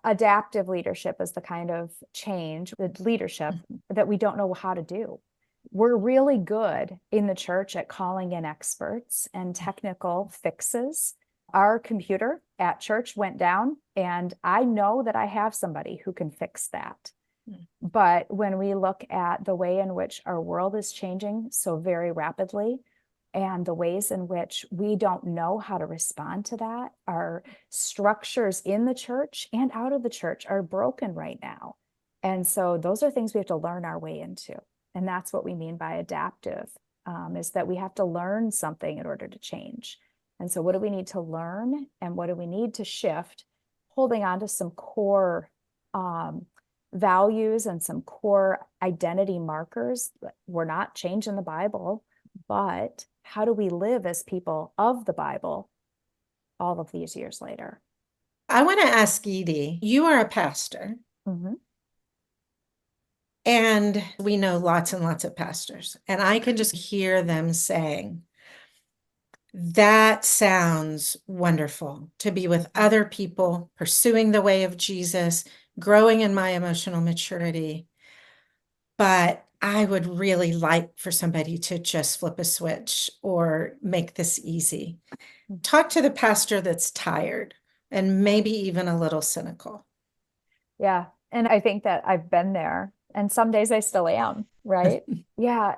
Adaptive leadership is the kind of change, the leadership that we don't know how to do. We're really good in the church at calling in experts and technical fixes. Our computer at church went down, and I know that I have somebody who can fix that. But when we look at the way in which our world is changing so very rapidly, and the ways in which we don't know how to respond to that, our structures in the church and out of the church are broken right now. And so those are things we have to learn our way into. And that's what we mean by adaptive, is that we have to learn something in order to change. And so what do we need to learn and what do we need to shift, holding on to some core values and some core identity markers. We're not changing the Bible, but how do we live as people of the Bible all of these years later? I want to ask Edie, you are a pastor, and we know lots and lots of pastors, and I can just hear them saying, that sounds wonderful to be with other people, pursuing the way of Jesus, growing in my emotional maturity. But I would really like for somebody to just flip a switch or make this easy. Talk to the pastor that's tired and maybe even a little cynical. Yeah. And I think that I've been there, and some days I still am, right? Yeah.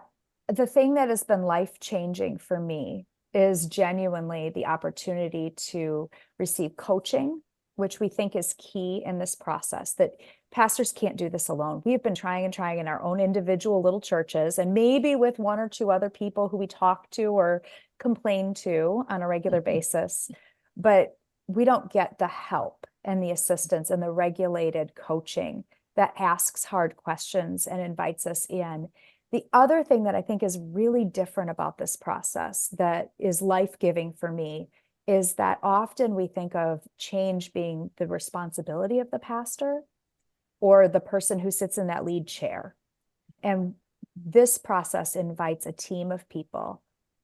The thing that has been life-changing for me is genuinely the opportunity to receive coaching, which we think is key in this process, that pastors can't do this alone. We've been trying and trying in our own individual little churches, and maybe with one or two other people who we talk to or complain to on a regular basis, but we don't get the help and the assistance and the regulated coaching that asks hard questions and invites us in. The other thing that I think is really different about this process that is life-giving for me is that often we think of change being the responsibility of the pastor or the person who sits in that lead chair. And this process invites a team of people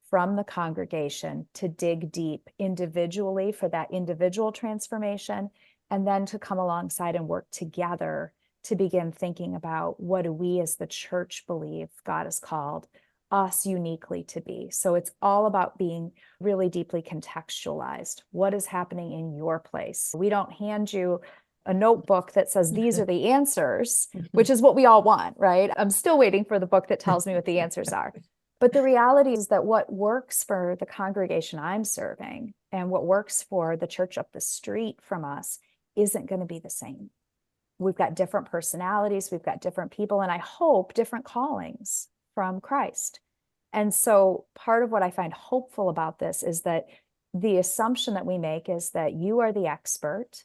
from the congregation to dig deep individually for that individual transformation, and then to come alongside and work together to begin thinking about what do we as the church believe God has called us uniquely to be. So it's all about being really deeply contextualized. What is happening in your place? We don't hand you a notebook that says these are the answers, which is what we all want, right? I'm still waiting for the book that tells me what the answers are. But the reality is that what works for the congregation I'm serving and what works for the church up the street from us isn't going to be the same. We've got different personalities, we've got different people, and I hope different callings from Christ. And so part of what I find hopeful about this is that the assumption that we make is that you are the expert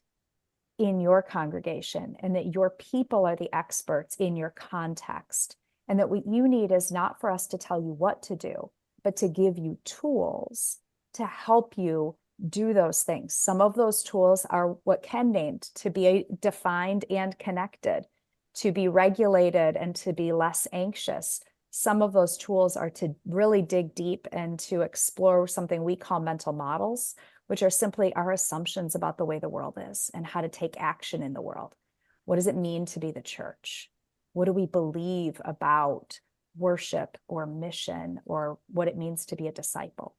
in your congregation and that your people are the experts in your context. And that what you need is not for us to tell you what to do, but to give you tools to help you do those things. Some of those tools are what Ken named, to be defined and connected, to be regulated and to be less anxious. Some of those tools are to really dig deep and to explore something we call mental models, which are simply our assumptions about the way the world is and how to take action in the world. What does it mean to be the church? What do we believe about worship or mission or what it means to be a disciple?